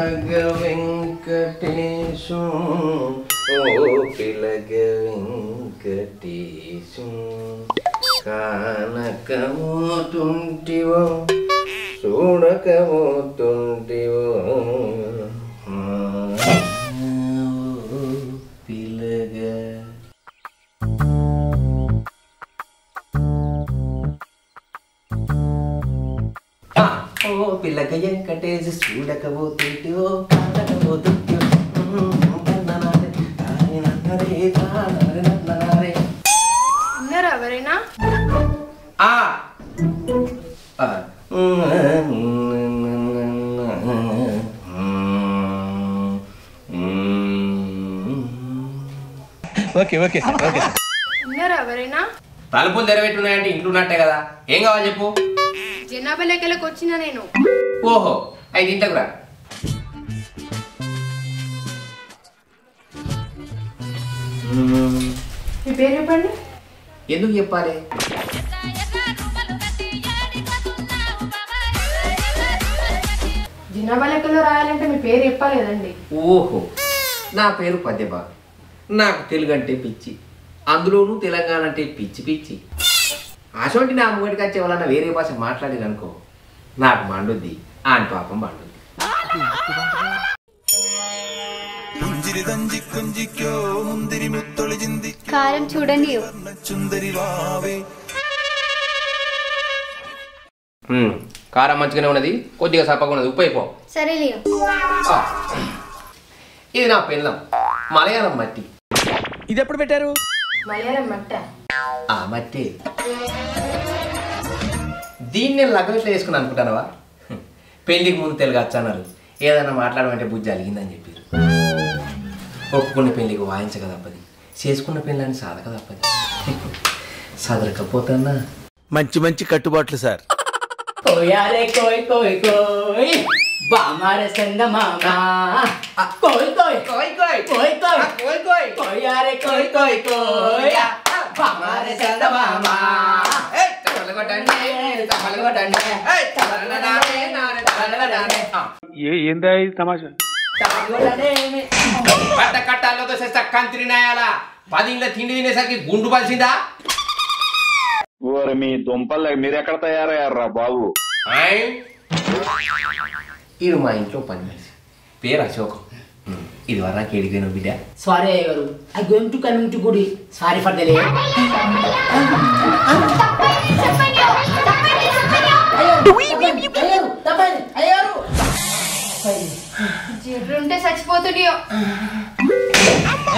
పిలగ వెంకటేశు ఓ పిలగ వెంకటేశు కానకమోతుంటివో చూడకమోతుంటివో పిలగ ఓ పిల్లక వెంకటేశు చూడకపోతుంటివో కానకపోతుంటివో ఉన్నారా ఎవరైనా? Okay okay okay. ఉన్నారా ఎవరైనా? తలుపులు తెరవెట్టున్నాయంటే ఇంట్లో ఉన్నట్టే కదా. ఏం కావాలి చెప్పు. జనాభా లెక్కలకు వచ్చిన నేను. ఓహో అయితే ఇంట్లోకి రా. మీ పేరు చెప్పండి. ఎందుకు చెప్పాలి? జనాభా లెక్కలో రాయాలంటే మీ పేరు చెప్పాలి కదండి. ఓహో నా పేరు పద్యబా. నాకు తెలుగు అంటే పిచ్చి, అందులోనూ తెలంగాణ అంటే పిచ్చి పిచ్చి. అసోంటి నా ముంగడికి వచ్చే వాళ్ళన్న వేరే భాష మాట్లాడిననుకో నాకు మండుద్ది, ఆని పాపం మండుద్ది. కారం చూడండి. కారం మంచిగానే ఉన్నది, కొద్దిగా సప్పగా ఉన్నది, ఉప్పు అయిపో. సరే లియో. ఇది నా పెళ్ళం, మలయాళం మట్టి. ఇది ఎప్పుడు పెట్టారు? మలయాళం మట్ట. ఆ మట్టి దీన్ని నేను లగ్నట్లో వేసుకుని అనుకుంటానవా? పెళ్లికి ముందు తెలుగు వచ్చన్నారు, ఏదైనా మాట్లాడమంటే బుజ్జి అలిగిందని చెప్పారు. ఒప్పుకున్న పెళ్లికి వాయించక తప్పది, చేసుకున్న పెళ్ళని సాధక తప్పది. సదరకపోతున్నా. మంచి మంచి కట్టుబాట్లు సార్. కోయారే కోయ్ కోయ్ కోయ్ బామార సందమామా కోయ్ కోయ్ కోయ్ కోయ్ కోయ్ కోయ్ కోయ్ కోయ్ కోయారే కోయ్ కోయ్ కోయ్ బామార సందమామా ఏయ్ తమలగొట్టండి తమలగొట్టండి ఏయ్ తమలగొట్టండి నారే తమలగొట్టండి. ఏందా ఇది తమాషా? తమలగొట్టండి కట్ట కట్టాలో చేస్తా కంత్రినాయాలా 10 ఇంట్లో తిండి తినేసరికి గుండు పలిసిందా? ఓరి మీ దుంపలు మీరెక్కడ తయారయ్యారా బాబు? ఇది మా ఇంట్లో పని మనిషి, పేరు అశోకం. ఇది వరకు ఎడిపోయిన బిడ్డ. సారీ అయ్యగారు, I going to coming to గుడి. సారీ ఫర్ ద లే. జిడ్రుంటే చచ్చిపోతుండియో.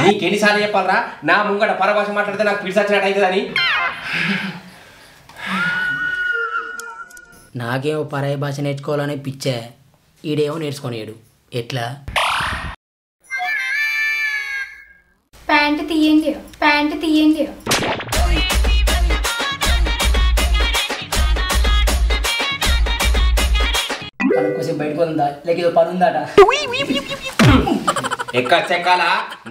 నీకు ఎన్నిసార్లు చెప్పాలరా నా ముంగట పరభాష మాట్లాడితే నాకు పిలిచచ్చినట్టు అవుతుందని? నాకేమో పరాయి భాష నేర్చుకోవాలనే పిచ్చే, ఈడేమో నేర్చుకోలేడు. ఎట్లా? ప్యాంట్ తీయండి, ప్యాంట్ తీయండి. కొంచెం బయటకు ఉందా లేక ఏదో పని ఉందాట. ఎక్క చెక్కాల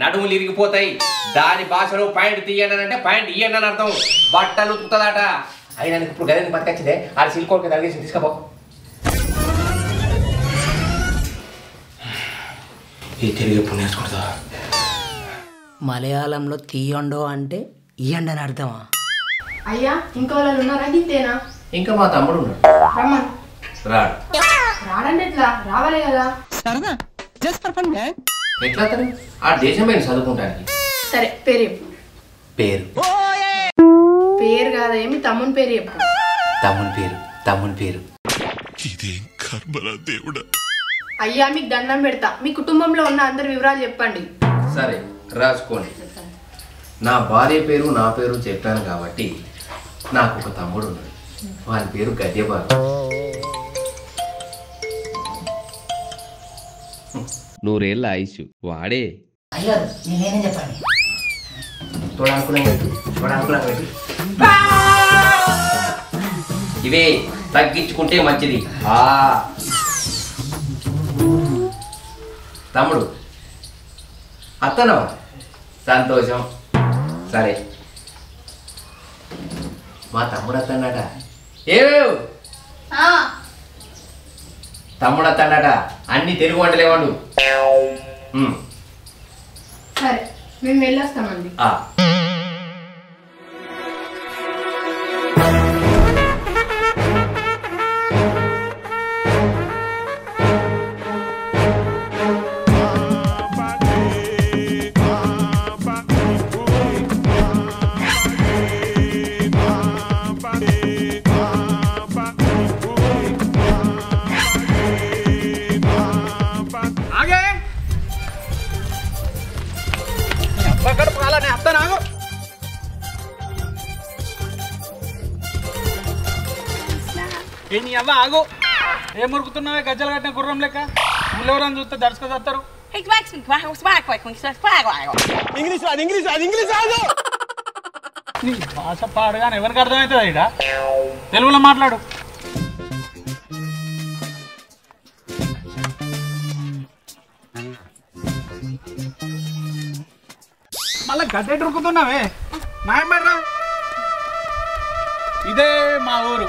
నడుములు ఇరిగిపోతాయి. దాని భాషలో పాయింట్ తీయండి అంటే పాయింట్ ఇయ్యండి అని అర్థం. బట్టలు ఉతుకుతుందట. అయినా ఇప్పుడు గదని పట్టుకొచ్చిందే ఆ సిల్కోకి తగిలేసి తీసుకపో. ఈ తెలుగు ఎప్పుడు నేర్చుకుంటా? మలయాళంలో తీయండో అంటే ఇయ్యండి అని అర్థమా? అయ్యా ఇంకా వాళ్ళు ఉన్నారా? గింతేనా? ఇంకా మా తమ్ముడు ఉన్నాడు. రమ్మను. రాడు. రాడంటే ఎట్లా? రావాలే కదా. ఎట్లా అతను ఆ దేశమైన చదువుకుంటానికి. సరే పేరు చెప్పు. పేరు పేరు కాదా, ఏమి తమ్ముని పేరు చెప్పు. తమ్ముని పేరు తమ్ముని పేరు. అయ్యా మీకు దండం పెడతా, మీ కుటుంబంలో ఉన్న అందరి వివరాలు చెప్పండి. సరే రాసుకోండి. నా భార్య పేరు నా పేరు చెప్పాను కాబట్టి నాకు ఒక తమ్ముడు ఉన్నాడు. వాని పేరు గద్యబాబు. నూరేళ్ళ ఆయుష్ వాడే. అయ్యారు నేనేం చెప్పండి. చూడాలనుకున్నా పెట్టు. ఇవే తగ్గించుకుంటే మంచిది. తమ్ముడు అత్తనవా? సంతోషం. సరే మా తమ్ముడు అత్తన్నట. ఏమేవ్ తమ్ముడు వస్తాడట అన్ని తెలుగు వంటలే వండు. సరే మేము వెళ్ళొస్తామండి. నీ అవ్వ ఆగు. ఏం మురుకుతున్నావే గజ్జలు కట్టిన గుర్రం లెక్క? ముళ్ళెవరని చూస్తే దర్శకొస్తారు. నీ భాష పాడుగానే ఎవరికి అర్థమవుతుంది ఇక? తెలుగులో మాట్లాడు. మళ్ళా గడ్డ ఉరుకుతున్నావే నాయమర్రా. ఇదే మా ఊరు,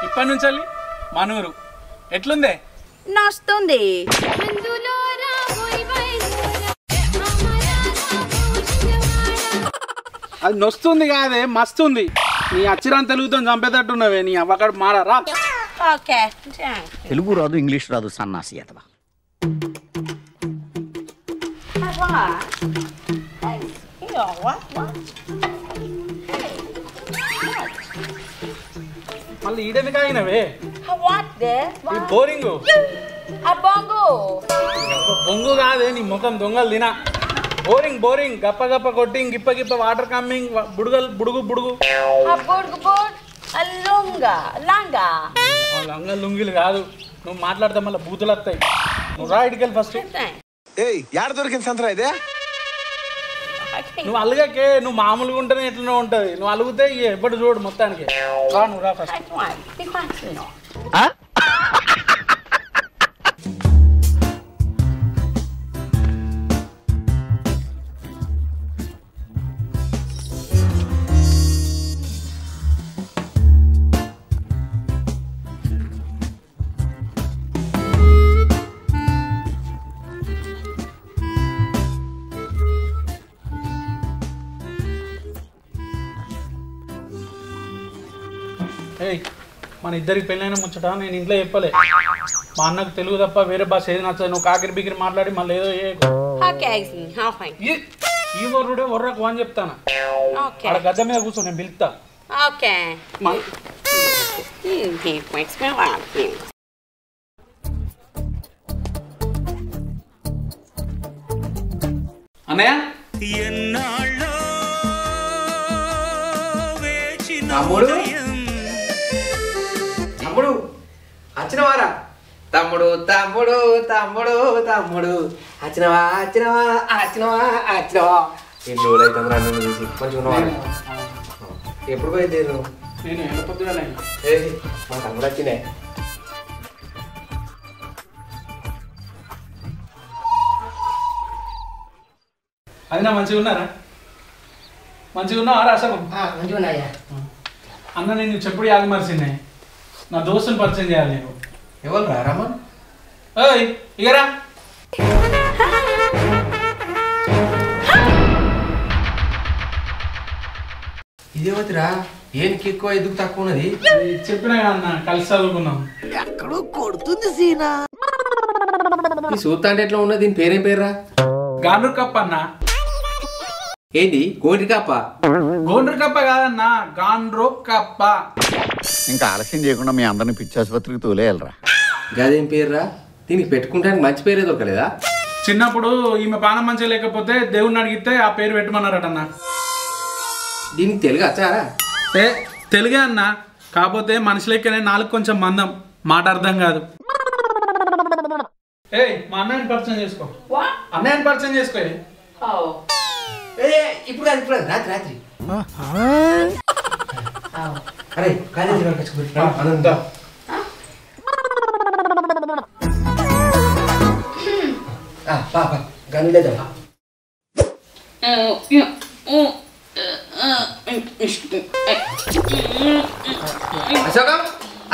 ఇప్పటి నుంచి వెళ్ళి మనూరు. ఎట్లుందే? నొస్తుంది. అది నొస్తుంది కాదే, మస్తుంది. నీ అచ్చిరాని తెలుగుతో చంపేటట్టున్నావే. నీ అవ్వక్కడ మారారా? ఓకే. తెలుగు రాదు, ఇంగ్లీష్ రాదు, సన్నాసి అతవా. మళ్ళీ ఈడెందుకు ఆగినవే? బోరింగు బొంగు కాదే, నీ ముఖం దొంగలు తినా. బోరింగ్ బోరింగ్, గప్ప గప్ప కొట్టింగ్, గిప్ప గిప్ప వాటర్ కమ్మింగ్, బుడుగలు బుడుగు బుడుగు. లంగా లుంగిలు కాదు, నువ్వు మాట్లాడితే మళ్ళీ బూతులు వస్తాయి. నువ్వు రా ఇటుకెళ్ళి ఫస్ట్. దొరికింది సంతరా ఇదే? నువ్వు అలుగకే, నువ్వు మామూలుగా ఉంటేనే ఎట్లనే ఉంటుంది. నువ్వు అలుగుతే ఎప్పుడు చూడు మొత్తానికి. రా నువ్వు రా ఫస్ట్. మన ఇద్దరికి పెళ్ళైనా ముచ్చట నేను ఇంట్లో చెప్పలే. మా అన్నకు తెలుగు తప్ప వేరే భాష ఏది నచ్చదు. నువ్వు కాకిరి బిగిరి మాట్లాడి మళ్ళీ ఏదో ఈ వర్రుడే వర్రకు అని చెప్తాను. అక్కడ గద్ద మీద కూర్చో, నేను పిలుస్తా. అన్నయ్య తమ్ముడు తమ్ముడు వచ్చినవారా? తమ్ముడు తమ్ముడు తమ్ముడు తమ్ముడు వచ్చినవా వచ్చినవా వచ్చినవా వచ్చినవా? ఎన్ని రోజులు అవుతుంది రా నన్ను చూసి. కొంచెం ఉన్నవా? ఎప్పుడు పోయింది నువ్వు? నేను ఎంత పొద్దుగా మా తమ్ముడు వచ్చినే. అది నా మంచిగా ఉన్నారా? మంచిగా ఉన్నావా అసలు? మంచిగా ఉన్నాయా అన్న? నేను చెప్పుడు యాద మరిసిందే. నా దోస్తుని పరిచయం చేయాలి నేను. ఎవరు రా రమ్మన్? ఓయ్ ఇగరా. ఇదేవతిరా? ఏనికి ఎక్కువ ఎందుకు తక్కువ ఉన్నది? చెప్పినా అన్న, కలిసి చదువుకున్నాం. ఎక్కడో కొడుతుంది సీనా. ఈ సూత్త అంటే ఎట్లా ఉన్నది? దీని పేరేం పేర్రా? గాండ్రు కప్ప అన్న. ఏంటి గోండ్రి కప్ప? గోండ్రు కప్ప కాదన్నా, గాండ్రో కప్ప. ఇంకా ఆలస్యం చేయకుండా మీ అందరిని పిచ్చి ఆసుపత్రికి తోలేయాలరా. గదేం పేర్రా? దీనికి పెట్టుకుంటానికి మంచి పేరే దొరకలేదా? చిన్నప్పుడు ఈమె పానం మంచిగా లేకపోతే దేవుణ్ణి అడిగితే ఆ పేరు పెట్టమన్నారటన్న. దీనికి తెలుగు వచ్చారా? తెలుగే అన్న, కాకపోతే మనిషి లెక్కనే నాలుగు కొంచెం మందం, మాట అర్థం కాదు. మా అన్నయ్యని పరిచయం చేసుకో. అన్నయ్యని పరిచయం చేసుకో. ఇప్పుడు కాదు, ఇప్పుడు రాత్రి రాత్రి. అరే కాలేజీ అనంతా గనిలేదా? అశోకం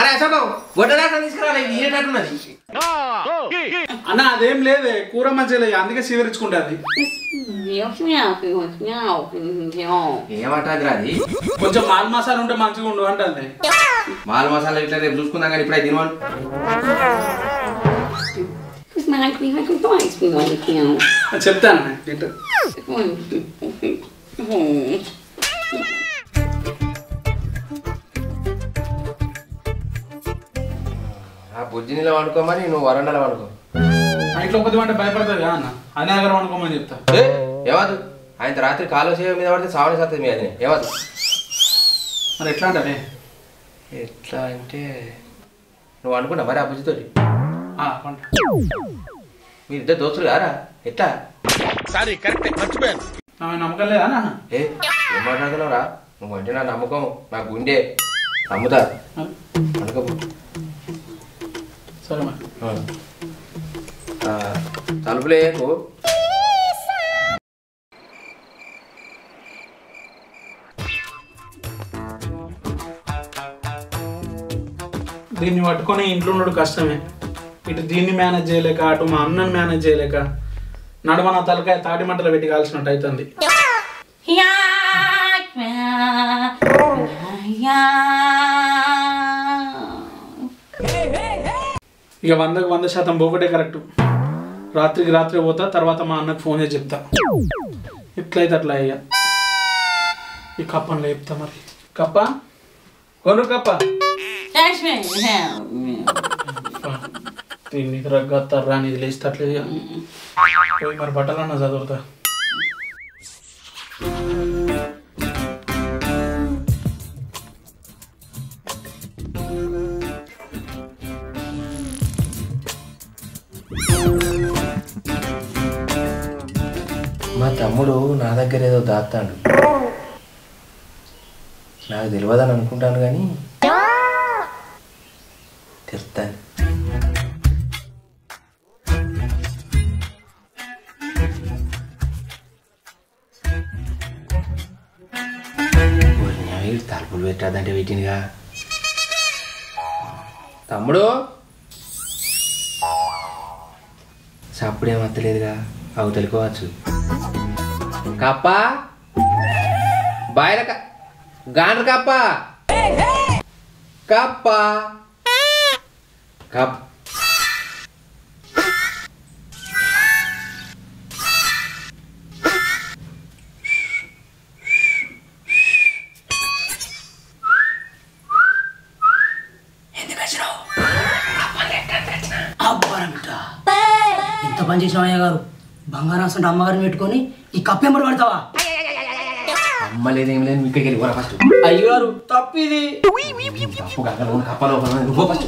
అరే అశోకం వడ్డదాకా తీసుకురాలి ఇది ఏటట్టున్నది అన్న అదేం లేదే కూర మంచిగా లేదు అందుకే సీవరించుకుంటుంది ఏమంటాది అది కొంచెం మాల్ మసాలా ఉంటే మంచిగా ఉండు అంటే మాల మసాలా ఇట్లా రేపు చూసుకుందాం కానీ ఇప్పుడు తినవాడు చెప్తాను ఆ బుజ్జినిలో వండుకోమని నువ్వు వరండాలో వండుకో ఇంట్లో కొద్ది అంటే భయపడుతుంది అన్న అనే దగ్గర వండుకోమని చెప్తా ఏవద్దు ఆయన రాత్రి కాలు సేవ మీద పడితే సావని సత్తది మీ అది ఏవద్దు మరి ఎట్లా అంటే ఎట్లా అంటే నువ్వు అనుకున్నా మరి ఆ బుజ్జితోటి మీరు ఇద్దరు దోస్తులు కారా ఎట్లా సారీ కరెక్ట్ మర్చిపోయాను నమ్మకం లేదా నాన్న ఏం మాట్లాడుతున్నావురా నువ్వు అంటే నా నమ్మకం నా గుండె నమ్ముతా అనుకోపు సరే మరి తలుపులేకు దీన్ని పట్టుకొని ఇంట్లో ఉండడు కష్టమే ఇటు దీన్ని మేనేజ్ చేయలేక అటు మా అన్నని మేనేజ్ చేయలేక నడుమ నా తలకాయ తాటి మంటలు పెట్టి కాల్సినట్టు అవుతుంది ఇక 100% పోకటే కరెక్ట్ రాత్రికి రాత్రి పోతా తర్వాత మా అన్నకు ఫోన్ చేసి చెప్తా ఎట్లయితే అట్లా అయ్యా ఈ కప్పని లేపుతా మరి కప్ప కొను కప్ప నీకు రగ్గత్తారా నీది లేస్తట్లేదు పోయి మరి బట్టలన్నా చదువుతా మా తమ్ముడు నా దగ్గర ఏదో దాస్తాడు నాకు తెలియదని అనుకుంటాను కానీ తెస్తాను తలుపులు పెట్టాదంటే వీటినిగా తమ్ముడు చప్పుడేమత్తలేదుగా అవతలుకోవచ్చు కప్ప బాయిల గాండ్ర కప్ప కప్ప కప్ ఎంత పని చేసిన అయ్య గారు బంగారం అసలు అమ్మగారిని పెట్టుకొని ఈ కప్పెంబడి పడతావా అమ్మ లేదేం లేదు ఇక్కడికి వెళ్ళి పోరా ఫస్ట్ అయ్య గారు తప్పిది తప్పు కాక కప్పలో నువ్వు ఫస్ట్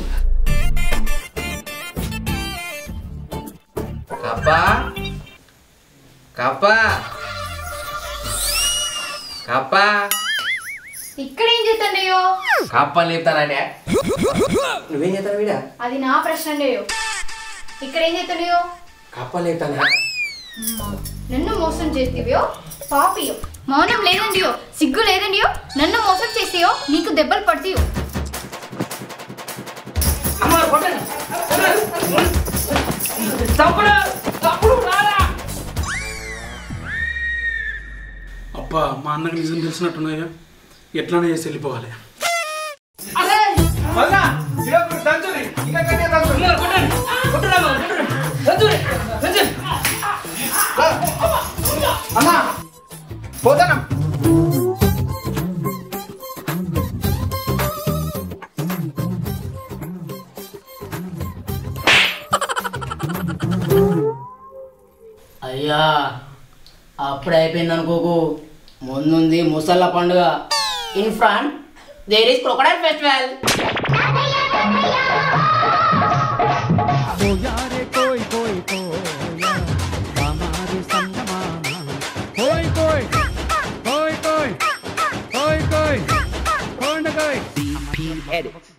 కప్ప కప్ప కప్ప ఇక్కడ ఏం చేస్తాండయో కప్పని లేపుతానంటే నువ్వేం చేస్తాను వీడా అది నా ప్రశ్న అండయో ఇక్కడ ఏం చేస్తాడయో కప్పని లేపుతానా నన్ను మోసం చేస్తేవో పాపియో మౌనం లేదండియో సిగ్గు లేదండియో నన్ను మోసం చేసేయో నీకు దెబ్బలు పడతాయో అబ్బా మా అన్నకి నిజం తెలిసినట్టున్నాయిగా ఎట్లానే చేసి వెళ్ళిపోవాలి పోతానా అయ్యా అప్పుడే అయిపోయింది అనుకోకు ముందుంది ముసళ్ళ పండుగ in front there is crocodile festival edit.